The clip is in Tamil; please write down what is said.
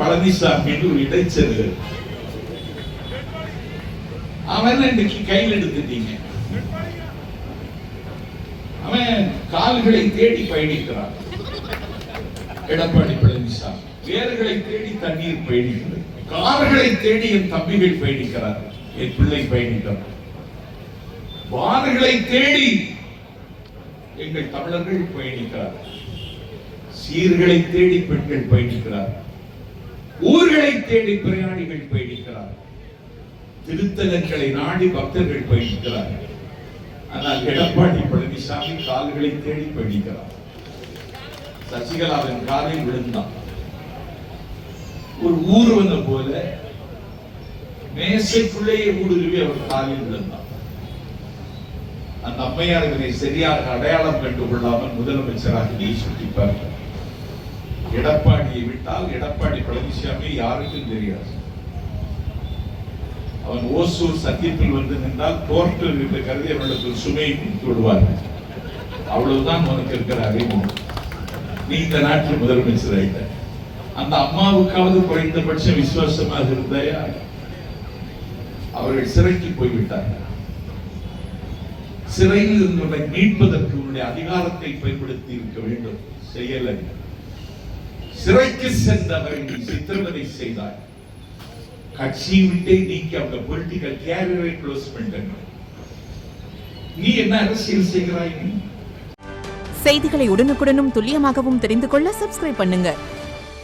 பழனிசாமி என்று ஒரு இடைச்செருகல். அவன் இன்னைக்கு கையில் எடுத்துட்டீங்க. அவன் கால்களை தேடி பயணிக்கிறான். எடப்பாடி பழனிசாமி வேர்களை தேடி தண்ணீர் பயணிக்கிறது. கால்களை தேடி என் தம்பிகள் பயணிக்கிறார்கள், என் பிள்ளை பயணிக்கிறார். வார்களை தேடி எங்கள் தமிழர்கள் பயணிக்கிறார்கள். சீர்களை தேடி பெண்கள் பயணிக்கிறார்கள். ஊர்களை தேடி பிரயாணிகள் பயணிக்கிறார்கள். திருத்தலங்களை நாடி பக்தர்கள் பயணிக்கிறார்கள். ஆனால் எடப்பாடி பழனிசாமி கால்களை தேடி பயணிக்கிறார். சசிகலாவின் காலில் விழுந்தான். ஒரு ஊர்வன போல மேசைக்குள்ளேயே ஊடுருவி அவர் காலில் விழுந்தான். அந்த அம்மையார் இதனை சரியாக அடையாளம் கண்டு கொள்ளாமல் முதலமைச்சராக நீ சுட்டிப்பார். எடப்பாடியை விட்டால் எடப்பாடி பழனிசாமி யாருக்கும் தெரியாது. அவன் ஓசூர் சத்தியத்தில் வந்து நின்றால் கோர்ட்டில் இருந்த கருதி அவனுக்கு சுமையை கொடுத்து விடுவார்கள். அவ்வளவுதான் உனக்கு இருக்கிற அறிமுகம். நீ இந்த நாட்டில் முதலமைச்சர் ஆயிட்ட. அந்த அம்மாவுக்காவது குறைந்தபட்ச விசுவாசமாக இருந்தாயா? அவர்கள் சிறைக்கு போய்விட்டார்கள். சிறையில் இருந்து மீட்பதற்கு உன்னுடைய அதிகாரத்தை பயன்படுத்தி இருக்க வேண்டும், செய்யலை. சிறைக்கு சென்றவரை நீ சித்திரவதை செய்தாய். கட்சியை விட்டே நீக்கி அவங்க பொலிட்டிக்கல் கேரியரை க்ளோஸ் பண்ணிட்டாங்க. நீ என்ன அரசியல் செய்கிறாய்? செய்திகளை உடனுக்குடனும் துல்லியமாகவும் தெரிந்து கொள்ள சப்ஸ்கிரைப் பண்ணுங்க.